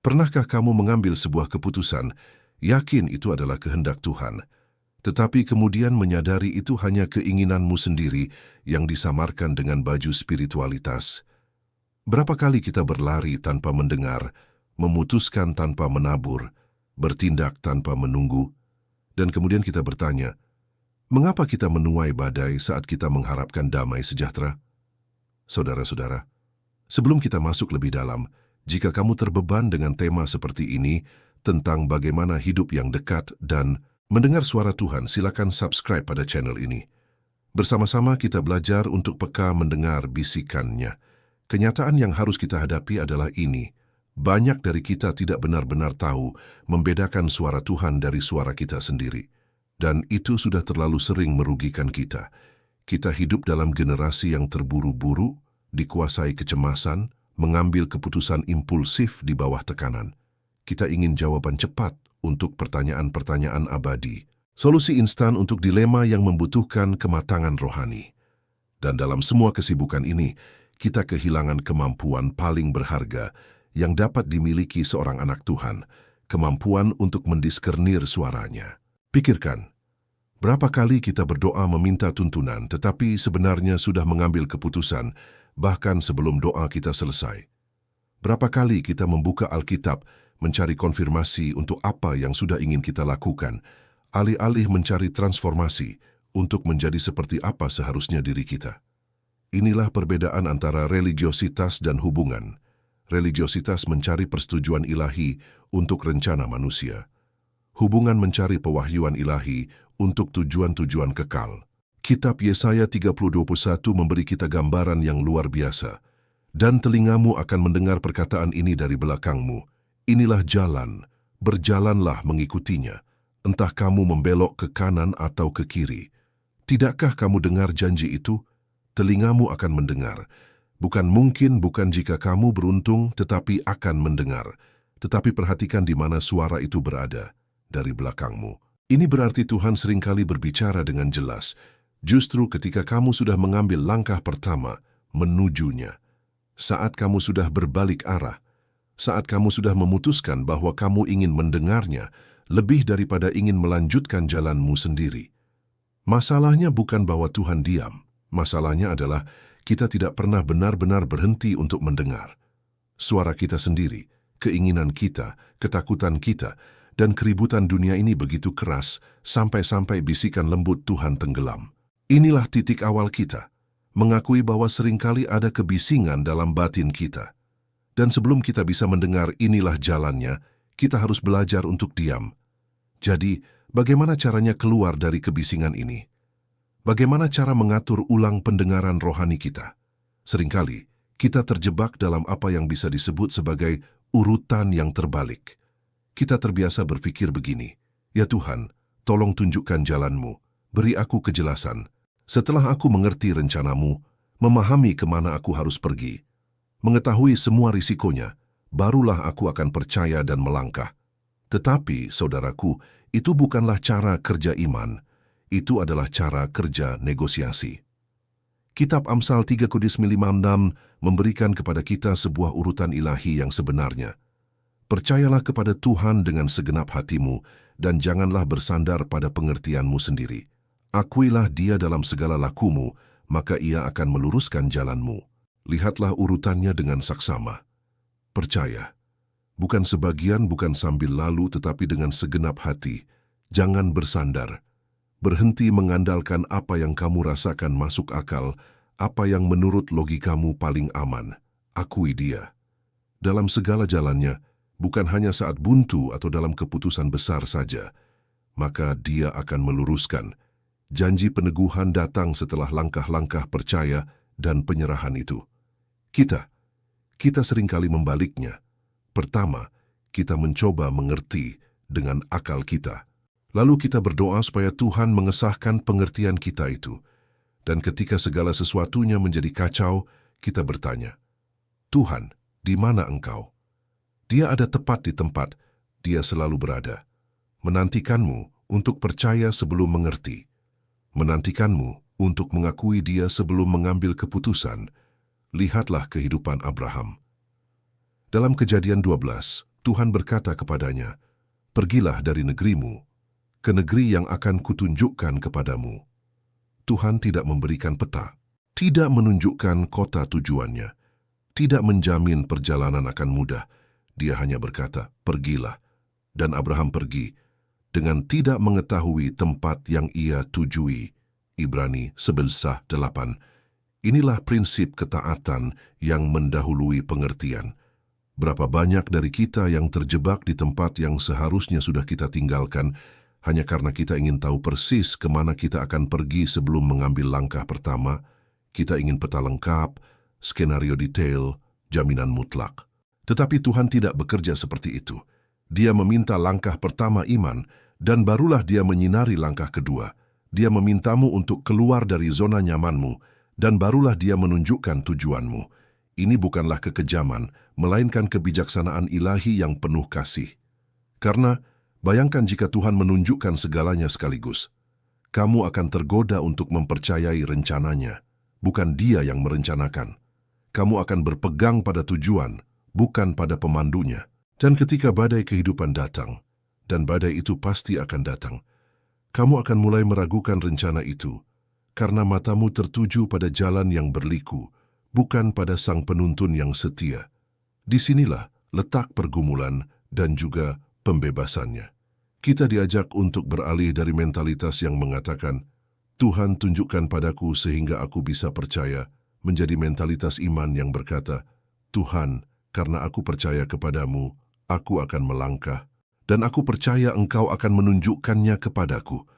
Pernahkah kamu mengambil sebuah keputusan, yakin itu adalah kehendak Tuhan, tetapi kemudian menyadari itu hanya keinginanmu sendiri yang disamarkan dengan baju spiritualitas? Berapa kali kita berlari tanpa mendengar, memutuskan tanpa menabur, bertindak tanpa menunggu, dan kemudian kita bertanya, mengapa kita menuai badai saat kita mengharapkan damai sejahtera? Saudara-saudara, sebelum kita masuk lebih dalam, jika kamu terbeban dengan tema seperti ini tentang bagaimana hidup yang dekat dan mendengar suara Tuhan, silakan subscribe pada channel ini. Bersama-sama kita belajar untuk peka mendengar bisikannya. Kenyataan yang harus kita hadapi adalah ini. Banyak dari kita tidak benar-benar tahu membedakan suara Tuhan dari suara kita sendiri. Dan itu sudah terlalu sering merugikan kita. Kita hidup dalam generasi yang terburu-buru, dikuasai kecemasan, mengambil keputusan impulsif di bawah tekanan. Kita ingin jawaban cepat untuk pertanyaan-pertanyaan abadi. Solusi instan untuk dilema yang membutuhkan kematangan rohani. Dan dalam semua kesibukan ini, kita kehilangan kemampuan paling berharga yang dapat dimiliki seorang anak Tuhan, kemampuan untuk mendiskernir suaranya. Pikirkan, berapa kali kita berdoa meminta tuntunan, tetapi sebenarnya sudah mengambil keputusan, bahkan sebelum doa kita selesai. Berapa kali kita membuka Alkitab, mencari konfirmasi untuk apa yang sudah ingin kita lakukan, alih-alih mencari transformasi untuk menjadi seperti apa seharusnya diri kita. Inilah perbedaan antara religiositas dan hubungan. Religiositas mencari persetujuan ilahi untuk rencana manusia. Hubungan mencari pewahyuan ilahi untuk tujuan-tujuan kekal. Kitab Yesaya 30:21 memberi kita gambaran yang luar biasa. Dan telingamu akan mendengar perkataan ini dari belakangmu. Inilah jalan, berjalanlah mengikutinya. Entah kamu membelok ke kanan atau ke kiri. Tidakkah kamu dengar janji itu? Telingamu akan mendengar. Bukan mungkin, bukan jika kamu beruntung, tetapi akan mendengar. Tetapi perhatikan di mana suara itu berada, dari belakangmu. Ini berarti Tuhan seringkali berbicara dengan jelas. Justru ketika kamu sudah mengambil langkah pertama, menujunya. Saat kamu sudah berbalik arah, saat kamu sudah memutuskan bahwa kamu ingin mendengarnya, lebih daripada ingin melanjutkan jalanmu sendiri. Masalahnya bukan bahwa Tuhan diam. Masalahnya adalah kita tidak pernah benar-benar berhenti untuk mendengar. Suara kita sendiri, keinginan kita, ketakutan kita, dan keributan dunia ini begitu keras, sampai-sampai bisikan lembut Tuhan tenggelam. Inilah titik awal kita, mengakui bahwa seringkali ada kebisingan dalam batin kita. Dan sebelum kita bisa mendengar inilah jalannya, kita harus belajar untuk diam. Jadi, bagaimana caranya keluar dari kebisingan ini? Bagaimana cara mengatur ulang pendengaran rohani kita? Seringkali, kita terjebak dalam apa yang bisa disebut sebagai urutan yang terbalik. Kita terbiasa berpikir begini, ya Tuhan, tolong tunjukkan jalanmu, beri aku kejelasan. Setelah aku mengerti rencanamu, memahami kemana aku harus pergi, mengetahui semua risikonya, barulah aku akan percaya dan melangkah. Tetapi, saudaraku, itu bukanlah cara kerja iman, itu adalah cara kerja negosiasi. Kitab Amsal 3:5-6 memberikan kepada kita sebuah urutan ilahi yang sebenarnya. Percayalah kepada Tuhan dengan segenap hatimu dan janganlah bersandar pada pengertianmu sendiri. Akuilah Dia dalam segala lakumu, maka Ia akan meluruskan jalanmu. Lihatlah urutannya dengan saksama. Percaya, bukan sebagian, bukan sambil lalu, tetapi dengan segenap hati. Jangan bersandar. Berhenti mengandalkan apa yang kamu rasakan masuk akal, apa yang menurut logikamu paling aman. Akui Dia. Dalam segala jalannya, bukan hanya saat buntu atau dalam keputusan besar saja, maka Dia akan meluruskan. Janji peneguhan datang setelah langkah-langkah percaya dan penyerahan itu. Kita seringkali membaliknya. Pertama, kita mencoba mengerti dengan akal kita. Lalu kita berdoa supaya Tuhan mengesahkan pengertian kita itu. Dan ketika segala sesuatunya menjadi kacau, kita bertanya, Tuhan, di mana Engkau? Dia ada tepat di tempat, Dia selalu berada. Menantikanmu untuk percaya sebelum mengerti. Menantikanmu untuk mengakui Dia sebelum mengambil keputusan. Lihatlah kehidupan Abraham. Dalam Kejadian 12, Tuhan berkata kepadanya, "Pergilah dari negerimu, ke negeri yang akan kutunjukkan kepadamu." Tuhan tidak memberikan peta, tidak menunjukkan kota tujuannya, tidak menjamin perjalanan akan mudah. Dia hanya berkata, "Pergilah." Dan Abraham pergi, dengan tidak mengetahui tempat yang ia tujui. Ibrani 11:8. Inilah prinsip ketaatan yang mendahului pengertian. Berapa banyak dari kita yang terjebak di tempat yang seharusnya sudah kita tinggalkan hanya karena kita ingin tahu persis kemana kita akan pergi sebelum mengambil langkah pertama. Kita ingin peta lengkap, skenario detail, jaminan mutlak. Tetapi Tuhan tidak bekerja seperti itu. Dia meminta langkah pertama iman, dan barulah dia menyinari langkah kedua. Dia memintamu untuk keluar dari zona nyamanmu, dan barulah dia menunjukkan tujuanmu. Ini bukanlah kekejaman, melainkan kebijaksanaan ilahi yang penuh kasih. Karena, bayangkan jika Tuhan menunjukkan segalanya sekaligus. Kamu akan tergoda untuk mempercayai rencananya, bukan Dia yang merencanakan. Kamu akan berpegang pada tujuan, bukan pada pemandunya. Dan ketika badai kehidupan datang, dan badai itu pasti akan datang, kamu akan mulai meragukan rencana itu, karena matamu tertuju pada jalan yang berliku, bukan pada Sang Penuntun yang setia. Disinilah letak pergumulan dan juga pembebasannya. Kita diajak untuk beralih dari mentalitas yang mengatakan, "Tuhan tunjukkan padaku sehingga aku bisa percaya," menjadi mentalitas iman yang berkata, "Tuhan, karena aku percaya kepadamu, aku akan melangkah, dan aku percaya Engkau akan menunjukkannya kepadaku."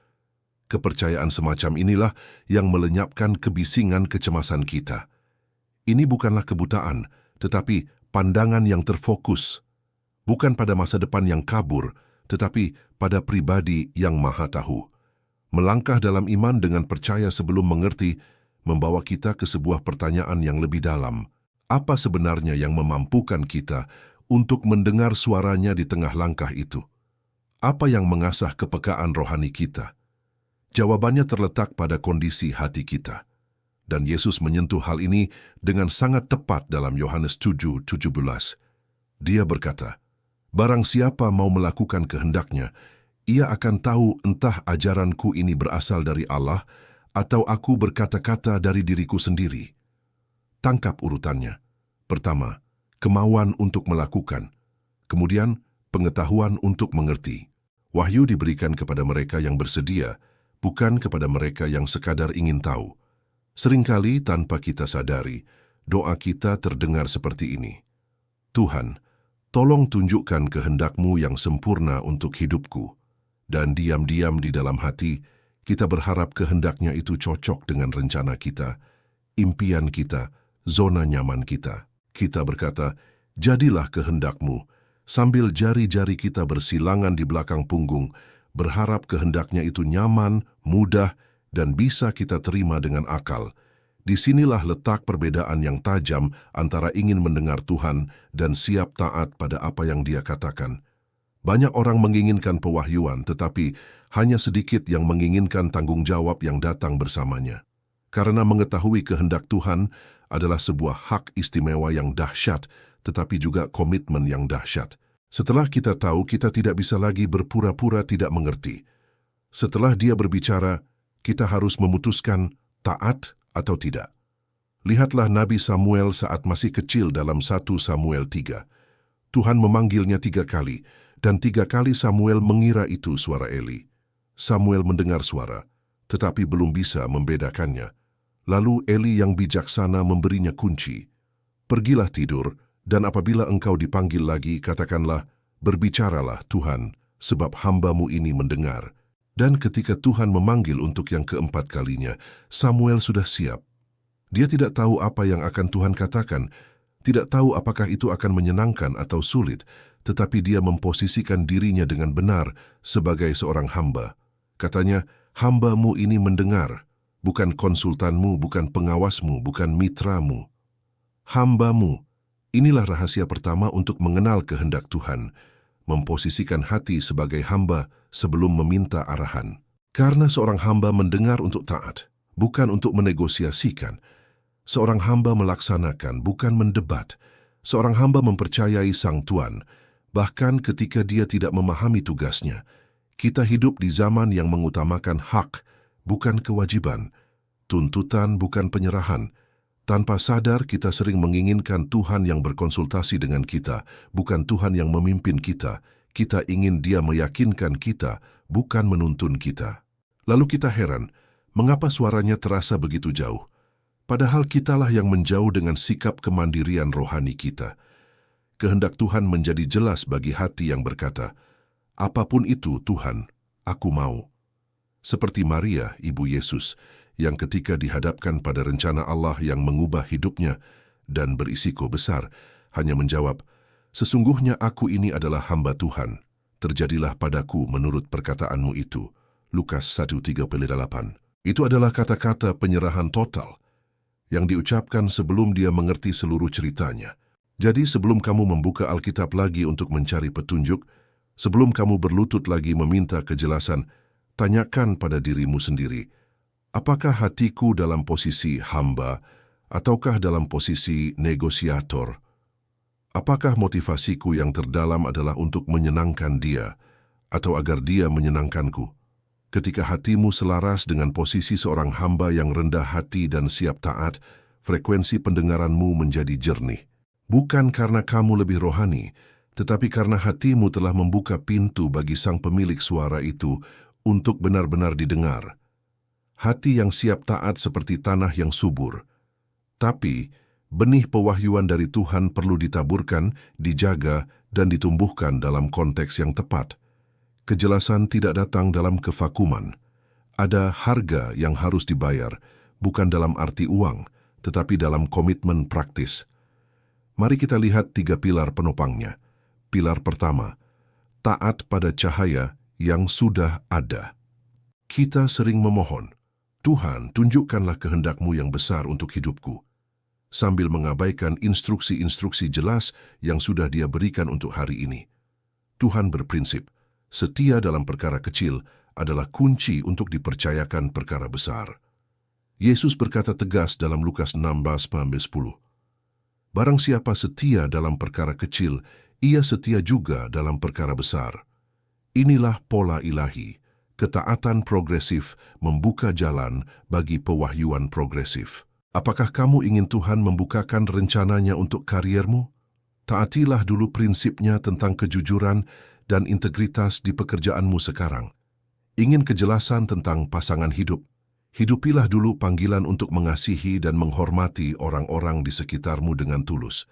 Kepercayaan semacam inilah yang melenyapkan kebisingan kecemasan kita. Ini bukanlah kebutaan, tetapi pandangan yang terfokus. Bukan pada masa depan yang kabur, tetapi pada pribadi yang Maha Tahu. Melangkah dalam iman dengan percaya sebelum mengerti, membawa kita ke sebuah pertanyaan yang lebih dalam. Apa sebenarnya yang memampukan kita untuk mendengar suaranya di tengah langkah itu? Apa yang mengasah kepekaan rohani kita? Jawabannya terletak pada kondisi hati kita. Dan Yesus menyentuh hal ini dengan sangat tepat dalam Yohanes 7:17. Dia berkata, "Barang siapa mau melakukan kehendak-Nya, ia akan tahu entah ajaranku ini berasal dari Allah atau aku berkata-kata dari diriku sendiri." Tangkap urutannya. Pertama, kemauan untuk melakukan. Kemudian, pengetahuan untuk mengerti. Wahyu diberikan kepada mereka yang bersedia, bukan kepada mereka yang sekadar ingin tahu. Seringkali tanpa kita sadari, doa kita terdengar seperti ini. "Tuhan, tolong tunjukkan kehendak-Mu yang sempurna untuk hidupku." Dan diam-diam di dalam hati, kita berharap kehendak-Nya itu cocok dengan rencana kita, impian kita, zona nyaman kita. Kita berkata, "Jadilah kehendak-Mu," sambil jari-jari kita bersilangan di belakang punggung, berharap kehendak-Nya itu nyaman, mudah, dan bisa kita terima dengan akal. Disinilah letak perbedaan yang tajam antara ingin mendengar Tuhan dan siap taat pada apa yang Dia katakan. Banyak orang menginginkan pewahyuan, tetapi hanya sedikit yang menginginkan tanggung jawab yang datang bersamanya. Karena mengetahui kehendak Tuhan adalah sebuah hak istimewa yang dahsyat, tetapi juga komitmen yang dahsyat. Setelah kita tahu, kita tidak bisa lagi berpura-pura tidak mengerti. Setelah Dia berbicara, kita harus memutuskan taat atau tidak. Lihatlah Nabi Samuel saat masih kecil dalam 1 Samuel 3. Tuhan memanggilnya 3 kali, dan 3 kali Samuel mengira itu suara Eli. Samuel mendengar suara, tetapi belum bisa membedakannya. Lalu Eli yang bijaksana memberinya kunci. "Pergilah tidur, dan apabila engkau dipanggil lagi, katakanlah, 'Berbicaralah Tuhan, sebab hamba-Mu ini mendengar.'" Dan ketika Tuhan memanggil untuk yang keempat kalinya, Samuel sudah siap. Dia tidak tahu apa yang akan Tuhan katakan, tidak tahu apakah itu akan menyenangkan atau sulit, tetapi dia memposisikan dirinya dengan benar sebagai seorang hamba. Katanya, "Hamba-Mu ini mendengar, bukan konsultanmu, bukan pengawasmu, bukan mitramu. Hamba-Mu." Inilah rahasia pertama untuk mengenal kehendak Tuhan, memposisikan hati sebagai hamba sebelum meminta arahan. Karena seorang hamba mendengar untuk taat, bukan untuk menegosiasikan. Seorang hamba melaksanakan, bukan mendebat. Seorang hamba mempercayai Sang Tuan, Bahkan ketika dia tidak memahami tugasnya, kita hidup di zaman yang mengutamakan hak, bukan kewajiban, tuntutan bukan penyerahan. Tanpa sadar kita sering menginginkan Tuhan yang berkonsultasi dengan kita, bukan Tuhan yang memimpin kita. Kita ingin Dia meyakinkan kita, bukan menuntun kita. Lalu kita heran, mengapa suaranya terasa begitu jauh? Padahal kitalah yang menjauh dengan sikap kemandirian rohani kita. Kehendak Tuhan menjadi jelas bagi hati yang berkata, "Apapun itu, Tuhan, aku mau." Seperti Maria, ibu Yesus, yang ketika dihadapkan pada rencana Allah yang mengubah hidupnya dan berisiko besar, hanya menjawab, "Sesungguhnya aku ini adalah hamba Tuhan. Terjadilah padaku menurut perkataanmu itu." Lukas 1:38. Itu adalah kata-kata penyerahan total yang diucapkan sebelum dia mengerti seluruh ceritanya. Jadi sebelum kamu membuka Alkitab lagi untuk mencari petunjuk, sebelum kamu berlutut lagi meminta kejelasan, tanyakan pada dirimu sendiri, apakah hatiku dalam posisi hamba ataukah dalam posisi negosiator? Apakah motivasiku yang terdalam adalah untuk menyenangkan Dia atau agar Dia menyenangkanku? Ketika hatimu selaras dengan posisi seorang hamba yang rendah hati dan siap taat, frekuensi pendengaranmu menjadi jernih. Bukan karena kamu lebih rohani, tetapi karena hatimu telah membuka pintu bagi sang pemilik suara itu untuk benar-benar didengar. Hati yang siap taat seperti tanah yang subur. Tapi, benih pewahyuan dari Tuhan perlu ditaburkan, dijaga, dan ditumbuhkan dalam konteks yang tepat. Kejelasan tidak datang dalam kevakuman. Ada harga yang harus dibayar, bukan dalam arti uang, tetapi dalam komitmen praktis. Mari kita lihat 3 pilar penopangnya. Pilar pertama, taat pada cahaya yang sudah ada. Kita sering memohon, "Tuhan, tunjukkanlah kehendak-Mu yang besar untuk hidupku," sambil mengabaikan instruksi-instruksi jelas yang sudah Dia berikan untuk hari ini. Tuhan berprinsip, setia dalam perkara kecil adalah kunci untuk dipercayakan perkara besar. Yesus berkata tegas dalam Lukas 16:10, "Barang siapa setia dalam perkara kecil, ia setia juga dalam perkara besar." Inilah pola ilahi. Ketaatan progresif membuka jalan bagi pewahyuan progresif. Apakah kamu ingin Tuhan membukakan rencananya untuk kariermu? Taatilah dulu prinsipnya tentang kejujuran dan integritas di pekerjaanmu sekarang. Ingin kejelasan tentang pasangan hidup? Hidupilah dulu panggilan untuk mengasihi dan menghormati orang-orang di sekitarmu dengan tulus.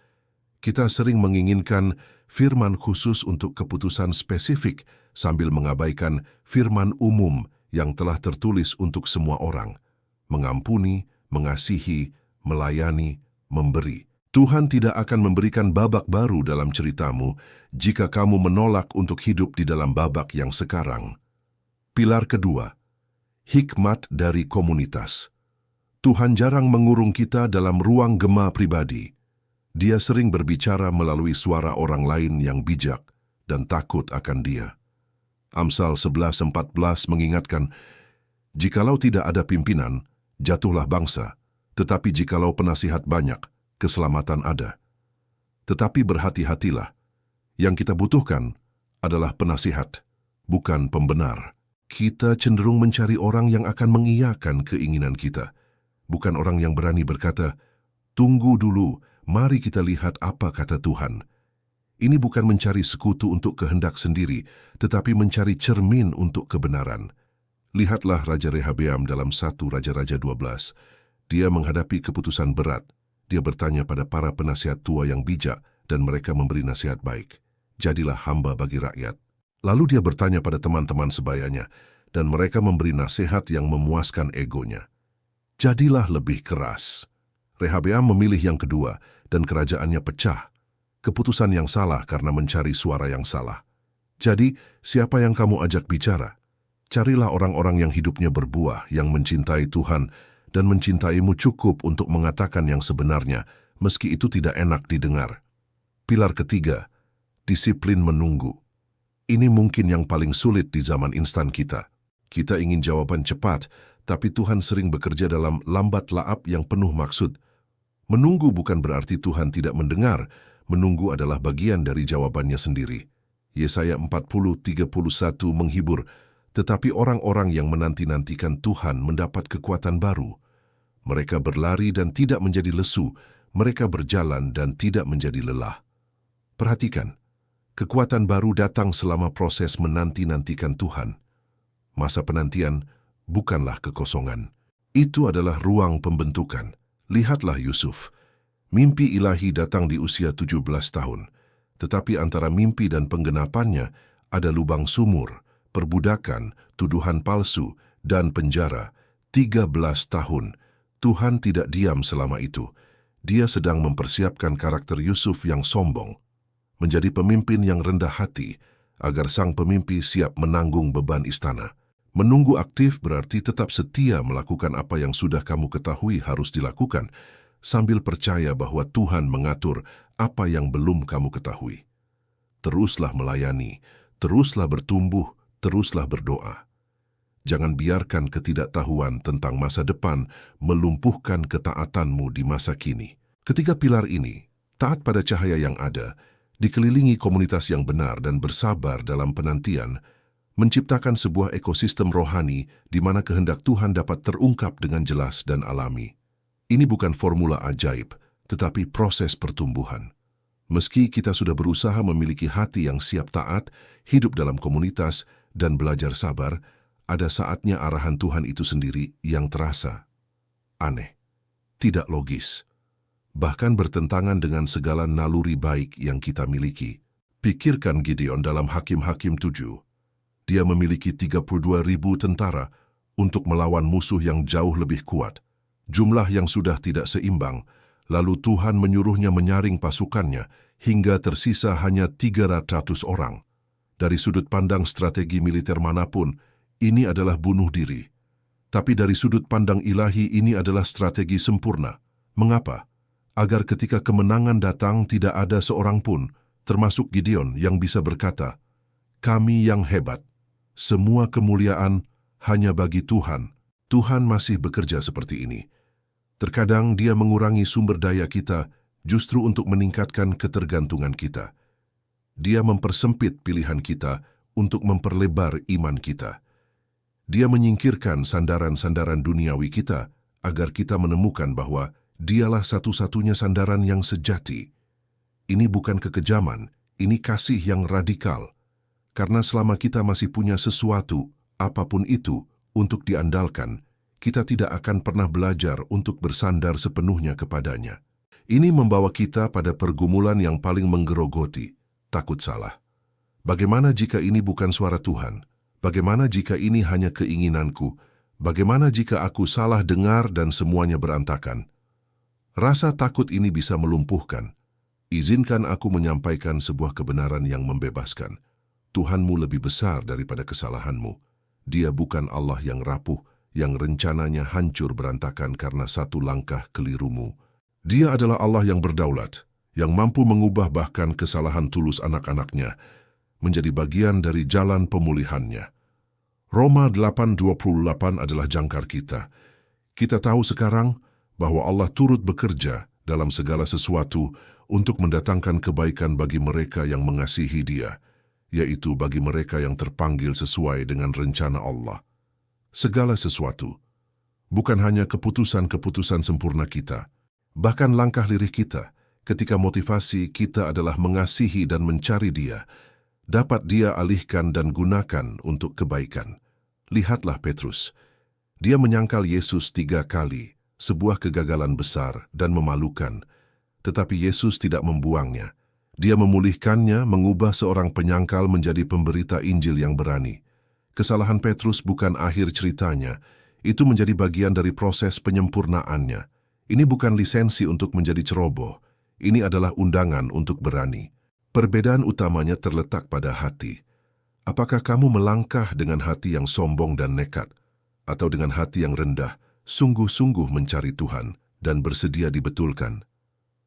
Kita sering menginginkan firman khusus untuk keputusan spesifik sambil mengabaikan firman umum yang telah tertulis untuk semua orang. Mengampuni, mengasihi, melayani, memberi. Tuhan tidak akan memberikan babak baru dalam ceritamu jika kamu menolak untuk hidup di dalam babak yang sekarang. Pilar kedua, hikmat dari komunitas. Tuhan jarang mengurung kita dalam ruang gema pribadi. Dia sering berbicara melalui suara orang lain yang bijak dan takut akan Dia. Amsal 11:14 mengingatkan, "Jikalau tidak ada pimpinan, jatuhlah bangsa, tetapi jikalau penasihat banyak, keselamatan ada." Tetapi berhati-hatilah, yang kita butuhkan adalah penasihat, bukan pembenar. Kita cenderung mencari orang yang akan mengiyakan keinginan kita, bukan orang yang berani berkata, "Tunggu dulu, mari kita lihat apa kata Tuhan." Ini bukan mencari sekutu untuk kehendak sendiri, tetapi mencari cermin untuk kebenaran. Lihatlah Raja Rehabeam dalam 1 Raja-Raja 12. Dia menghadapi keputusan berat. Dia bertanya pada para penasihat tua yang bijak dan mereka memberi nasihat baik. Jadilah hamba bagi rakyat. Lalu dia bertanya pada teman-teman sebayanya, dan mereka memberi nasihat yang memuaskan egonya. Jadilah lebih keras. Rehabeam memilih yang kedua, dan kerajaannya pecah. Keputusan yang salah karena mencari suara yang salah. Jadi, siapa yang kamu ajak bicara? Carilah orang-orang yang hidupnya berbuah, yang mencintai Tuhan, dan mencintaimu cukup untuk mengatakan yang sebenarnya, meski itu tidak enak didengar. Pilar ketiga, disiplin menunggu. Ini mungkin yang paling sulit di zaman instan kita. Kita ingin jawaban cepat, tapi Tuhan sering bekerja dalam lambat laap yang penuh maksud. Menunggu bukan berarti Tuhan tidak mendengar, menunggu adalah bagian dari jawabannya sendiri. Yesaya 40:31 menghibur, tetapi orang-orang yang menanti-nantikan Tuhan mendapat kekuatan baru. Mereka berlari dan tidak menjadi lesu, mereka berjalan dan tidak menjadi lelah. Perhatikan, kekuatan baru datang selama proses menanti-nantikan Tuhan. Masa penantian bukanlah kekosongan. Itu adalah ruang pembentukan. Lihatlah Yusuf. Mimpi ilahi datang di usia 17 tahun. Tetapi antara mimpi dan penggenapannya ada lubang sumur, perbudakan, tuduhan palsu, dan penjara. 13 tahun. Tuhan tidak diam selama itu. Dia sedang mempersiapkan karakter Yusuf yang sombong menjadi pemimpin yang rendah hati, agar sang pemimpi siap menanggung beban istana. Menunggu aktif berarti tetap setia melakukan apa yang sudah kamu ketahui harus dilakukan, sambil percaya bahwa Tuhan mengatur apa yang belum kamu ketahui. Teruslah melayani, teruslah bertumbuh, teruslah berdoa. Jangan biarkan ketidaktahuan tentang masa depan melumpuhkan ketaatanmu di masa kini. Ketiga pilar ini, taat pada cahaya yang ada, dikelilingi komunitas yang benar dan bersabar dalam penantian, menciptakan sebuah ekosistem rohani di mana kehendak Tuhan dapat terungkap dengan jelas dan alami. Ini bukan formula ajaib, tetapi proses pertumbuhan. Meski kita sudah berusaha memiliki hati yang siap taat, hidup dalam komunitas, dan belajar sabar, ada saatnya arahan Tuhan itu sendiri yang terasa aneh, tidak logis, bahkan bertentangan dengan segala naluri baik yang kita miliki. Pikirkan Gideon dalam Hakim-Hakim 7. Dia memiliki 32.000 tentara untuk melawan musuh yang jauh lebih kuat. Jumlah yang sudah tidak seimbang, lalu Tuhan menyuruhnya menyaring pasukannya hingga tersisa hanya 300 orang. Dari sudut pandang strategi militer manapun, ini adalah bunuh diri. Tapi dari sudut pandang ilahi, ini adalah strategi sempurna. Mengapa? Agar ketika kemenangan datang tidak ada seorang pun, termasuk Gideon, yang bisa berkata, "Kami yang hebat. Semua kemuliaan hanya bagi Tuhan." Tuhan masih bekerja seperti ini. Terkadang Dia mengurangi sumber daya kita justru untuk meningkatkan ketergantungan kita. Dia mempersempit pilihan kita untuk memperlebar iman kita. Dia menyingkirkan sandaran-sandaran duniawi kita agar kita menemukan bahwa Dialah satu-satunya sandaran yang sejati. Ini bukan kekejaman, ini kasih yang radikal. Karena selama kita masih punya sesuatu, apapun itu, untuk diandalkan, kita tidak akan pernah belajar untuk bersandar sepenuhnya kepadanya. Ini membawa kita pada pergumulan yang paling menggerogoti, takut salah. Bagaimana jika ini bukan suara Tuhan? Bagaimana jika ini hanya keinginanku? Bagaimana jika aku salah dengar dan semuanya berantakan? Rasa takut ini bisa melumpuhkan. Izinkan aku menyampaikan sebuah kebenaran yang membebaskan. Tuhanmu lebih besar daripada kesalahanmu. Dia bukan Allah yang rapuh, yang rencananya hancur berantakan karena satu langkah kelirumu. Dia adalah Allah yang berdaulat, yang mampu mengubah bahkan kesalahan tulus anak-anaknya menjadi bagian dari jalan pemulihannya. Roma 8:28 adalah jangkar kita. Kita tahu sekarang bahwa Allah turut bekerja dalam segala sesuatu untuk mendatangkan kebaikan bagi mereka yang mengasihi Dia, yaitu bagi mereka yang terpanggil sesuai dengan rencana Allah. Segala sesuatu, bukan hanya keputusan-keputusan sempurna kita, bahkan langkah lirih kita ketika motivasi kita adalah mengasihi dan mencari Dia, dapat Dia alihkan dan gunakan untuk kebaikan. Lihatlah Petrus. Dia menyangkal Yesus 3 kali, sebuah kegagalan besar dan memalukan. Tetapi Yesus tidak membuangnya. Dia memulihkannya, mengubah seorang penyangkal menjadi pemberita Injil yang berani. Kesalahan Petrus bukan akhir ceritanya. Itu menjadi bagian dari proses penyempurnaannya. Ini bukan lisensi untuk menjadi ceroboh. Ini adalah undangan untuk berani. Perbedaan utamanya terletak pada hati. Apakah kamu melangkah dengan hati yang sombong dan nekat, atau dengan hati yang rendah, sungguh-sungguh mencari Tuhan dan bersedia dibetulkan?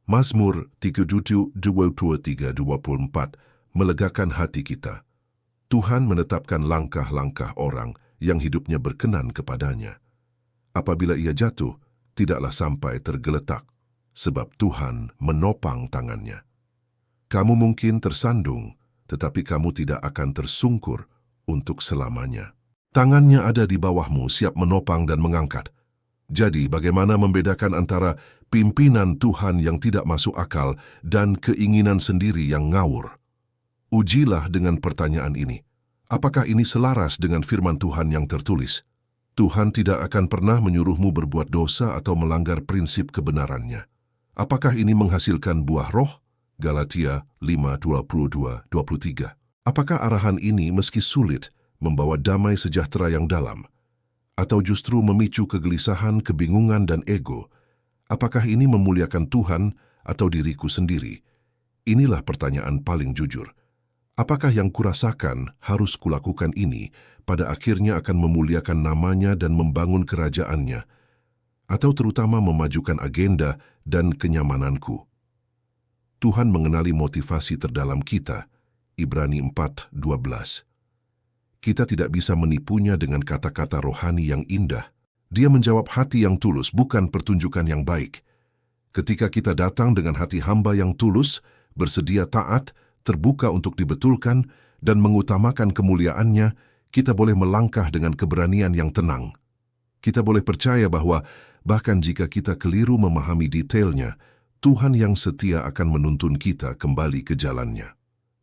Mazmur 37:23-24 melegakan hati kita. Tuhan menetapkan langkah-langkah orang yang hidupnya berkenan kepadanya. Apabila ia jatuh, tidaklah sampai tergeletak, sebab Tuhan menopang tangannya. Kamu mungkin tersandung, tetapi kamu tidak akan tersungkur untuk selamanya. Tangannya ada di bawahmu, siap menopang dan mengangkat. Jadi, bagaimana membedakan antara pimpinan Tuhan yang tidak masuk akal dan keinginan sendiri yang ngawur? Ujilah dengan pertanyaan ini. Apakah ini selaras dengan firman Tuhan yang tertulis? Tuhan tidak akan pernah menyuruhmu berbuat dosa atau melanggar prinsip kebenarannya. Apakah ini menghasilkan buah roh? Galatia 5:22-23. Apakah arahan ini meski sulit membawa damai sejahtera yang dalam? Atau justru memicu kegelisahan, kebingungan, dan ego? Apakah ini memuliakan Tuhan atau diriku sendiri? Inilah pertanyaan paling jujur. Apakah yang kurasakan harus kulakukan ini pada akhirnya akan memuliakan namanya dan membangun kerajaannya, atau terutama memajukan agenda dan kenyamananku? Tuhan mengenali motivasi terdalam kita, Ibrani 4:12. Kita tidak bisa menipunya dengan kata-kata rohani yang indah. Dia menjawab hati yang tulus, bukan pertunjukan yang baik. Ketika kita datang dengan hati hamba yang tulus, bersedia taat, terbuka untuk dibetulkan, dan mengutamakan kemuliaannya, kita boleh melangkah dengan keberanian yang tenang. Kita boleh percaya bahwa bahkan jika kita keliru memahami detailnya, Tuhan yang setia akan menuntun kita kembali ke jalannya.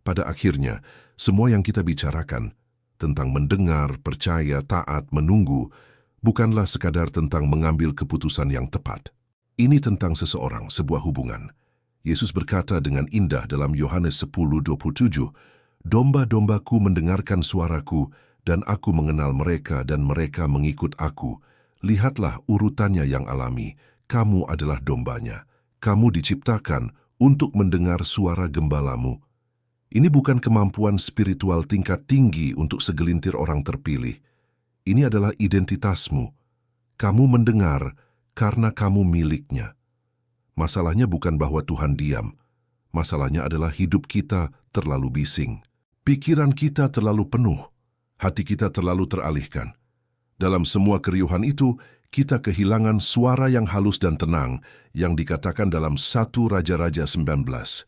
Pada akhirnya, semua yang kita bicarakan tentang mendengar, percaya, taat, menunggu, bukanlah sekadar tentang mengambil keputusan yang tepat. Ini tentang seseorang, sebuah hubungan. Yesus berkata dengan indah dalam Yohanes 10:27, "Domba-dombaku mendengarkan suaraku, dan aku mengenal mereka dan mereka mengikut aku. Lihatlah urutannya yang alami, kamu adalah dombanya. Kamu diciptakan untuk mendengar suara gembalamu." Ini bukan kemampuan spiritual tingkat tinggi untuk segelintir orang terpilih. Ini adalah identitasmu. Kamu mendengar karena kamu miliknya. Masalahnya bukan bahwa Tuhan diam. Masalahnya adalah hidup kita terlalu bising. Pikiran kita terlalu penuh. Hati kita terlalu teralihkan. Dalam semua keriuhan itu, kita kehilangan suara yang halus dan tenang yang dikatakan dalam 1 Raja-Raja 19.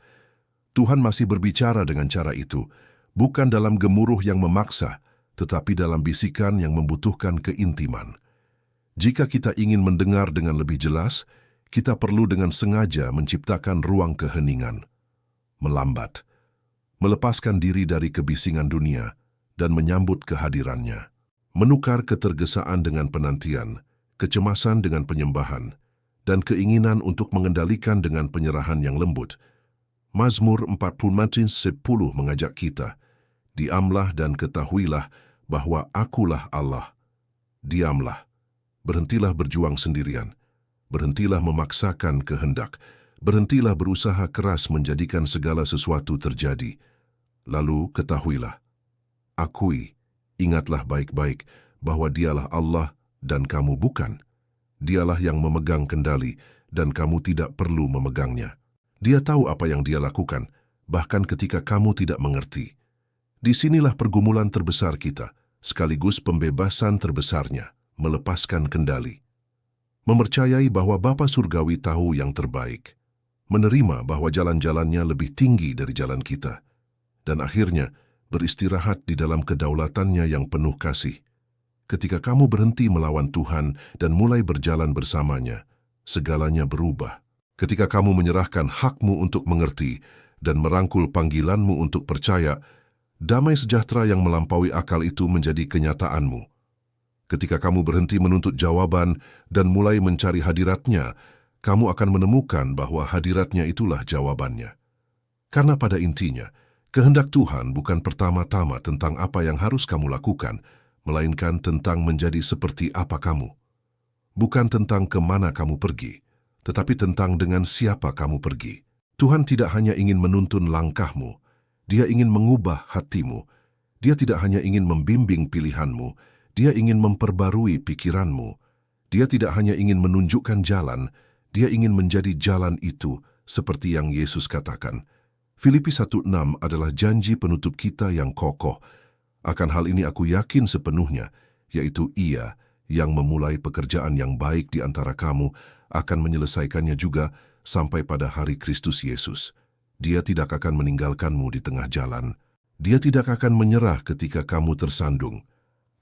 Tuhan masih berbicara dengan cara itu, bukan dalam gemuruh yang memaksa, tetapi dalam bisikan yang membutuhkan keintiman. Jika kita ingin mendengar dengan lebih jelas, kita perlu dengan sengaja menciptakan ruang keheningan, melambat, melepaskan diri dari kebisingan dunia, dan menyambut kehadirannya. Menukar ketergesaan dengan penantian, kecemasan dengan penyembahan, dan keinginan untuk mengendalikan dengan penyerahan yang lembut. Mazmur 40:10 mengajak kita, "Diamlah dan ketahuilah bahwa akulah Allah." Diamlah, berhentilah berjuang sendirian. Berhentilah memaksakan kehendak. Berhentilah berusaha keras menjadikan segala sesuatu terjadi. Lalu ketahuilah, akui, ingatlah baik-baik bahwa Dialah Allah dan kamu bukan. Dialah yang memegang kendali dan kamu tidak perlu memegangnya. Dia tahu apa yang Dia lakukan, bahkan ketika kamu tidak mengerti. Disinilah pergumulan terbesar kita, sekaligus pembebasan terbesarnya, melepaskan kendali. Mempercayai bahwa Bapa Surgawi tahu yang terbaik, menerima bahwa jalan-jalannya lebih tinggi dari jalan kita, dan akhirnya beristirahat di dalam kedaulatannya yang penuh kasih. Ketika kamu berhenti melawan Tuhan dan mulai berjalan bersamanya, segalanya berubah. Ketika kamu menyerahkan hakmu untuk mengerti dan merangkul panggilanmu untuk percaya, damai sejahtera yang melampaui akal itu menjadi kenyataanmu. Ketika kamu berhenti menuntut jawaban dan mulai mencari hadiratnya, kamu akan menemukan bahwa hadiratnya itulah jawabannya. Karena pada intinya, kehendak Tuhan bukan pertama-tama tentang apa yang harus kamu lakukan, melainkan tentang menjadi seperti apa kamu. Bukan tentang kemana kamu pergi, tetapi tentang dengan siapa kamu pergi. Tuhan tidak hanya ingin menuntun langkahmu, Dia ingin mengubah hatimu. Dia tidak hanya ingin membimbing pilihanmu, Dia ingin memperbarui pikiranmu. Dia tidak hanya ingin menunjukkan jalan, Dia ingin menjadi jalan itu, seperti yang Yesus katakan. Filipi 1:6 adalah janji penutup kita yang kokoh. Akan hal ini aku yakin sepenuhnya, yaitu Ia yang memulai pekerjaan yang baik di antara kamu akan menyelesaikannya juga sampai pada hari Kristus Yesus. Dia tidak akan meninggalkanmu di tengah jalan. Dia tidak akan menyerah ketika kamu tersandung.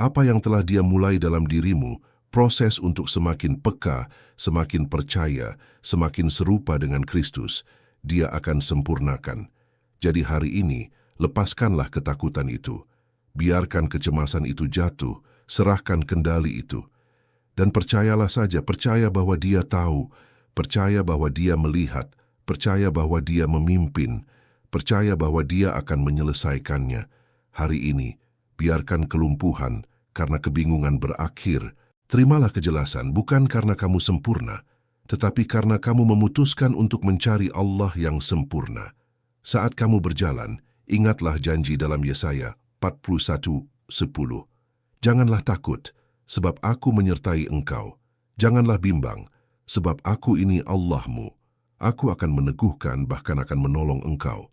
Apa yang telah Dia mulai dalam dirimu, proses untuk semakin peka, semakin percaya, semakin serupa dengan Kristus, Dia akan sempurnakan. Jadi hari ini, lepaskanlah ketakutan itu. Biarkan kecemasan itu jatuh, serahkan kendali itu. Dan percayalah saja, percaya bahwa Dia tahu, percaya bahwa Dia melihat, percaya bahwa Dia memimpin, percaya bahwa Dia akan menyelesaikannya. Hari ini, biarkan kelumpuhan karena kebingungan berakhir. Terimalah kejelasan bukan karena kamu sempurna, tetapi karena kamu memutuskan untuk mencari Allah yang sempurna. Saat kamu berjalan, ingatlah janji dalam Yesaya 41:10. Janganlah takut, sebab aku menyertai engkau. Janganlah bimbang, sebab aku ini Allahmu. Aku akan meneguhkan, bahkan akan menolong engkau.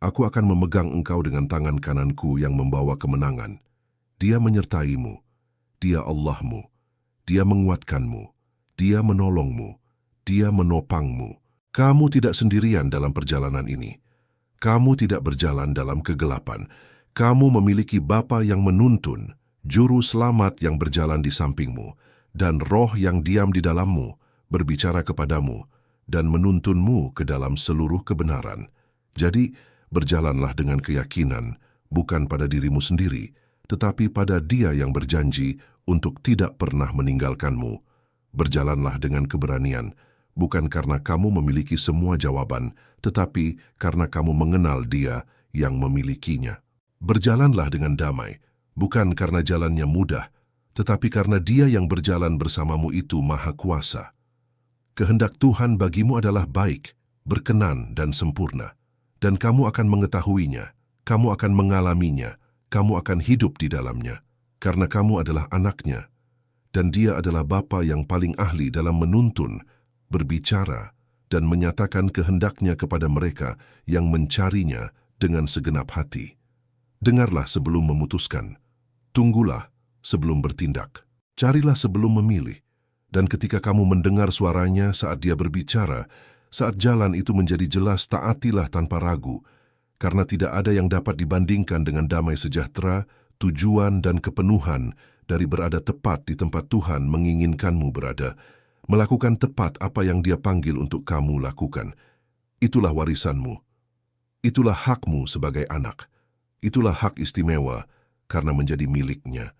Aku akan memegang engkau dengan tangan kananku yang membawa kemenangan. Dia menyertaimu, Dia Allahmu. Dia menguatkanmu, Dia menolongmu, Dia menopangmu. Kamu tidak sendirian dalam perjalanan ini. Kamu tidak berjalan dalam kegelapan. Kamu memiliki Bapa yang menuntun, Juru Selamat yang berjalan di sampingmu, dan Roh yang diam di dalammu, berbicara kepadamu, dan menuntunmu ke dalam seluruh kebenaran. Jadi, berjalanlah dengan keyakinan, bukan pada dirimu sendiri, tetapi pada Dia yang berjanji untuk tidak pernah meninggalkanmu. Berjalanlah dengan keberanian, bukan karena kamu memiliki semua jawaban, tetapi karena kamu mengenal Dia yang memilikinya. Berjalanlah dengan damai, bukan karena jalannya mudah, tetapi karena Dia yang berjalan bersamamu itu maha kuasa. Kehendak Tuhan bagimu adalah baik, berkenan, dan sempurna. Dan kamu akan mengetahuinya, kamu akan mengalaminya, kamu akan hidup di dalamnya, karena kamu adalah anaknya, dan Dia adalah Bapa yang paling ahli dalam menuntun, berbicara, dan menyatakan kehendaknya kepada mereka yang mencarinya dengan segenap hati. Dengarlah sebelum memutuskan, tunggulah sebelum bertindak, carilah sebelum memilih, dan ketika kamu mendengar suaranya saat Dia berbicara, saat jalan itu menjadi jelas, taatilah tanpa ragu, karena tidak ada yang dapat dibandingkan dengan damai sejahtera, tujuan dan kepenuhan dari berada tepat di tempat Tuhan menginginkanmu berada, melakukan tepat apa yang Dia panggil untuk kamu lakukan. Itulah warisanmu. Itulah hakmu sebagai anak. Itulah hak istimewa karena menjadi miliknya.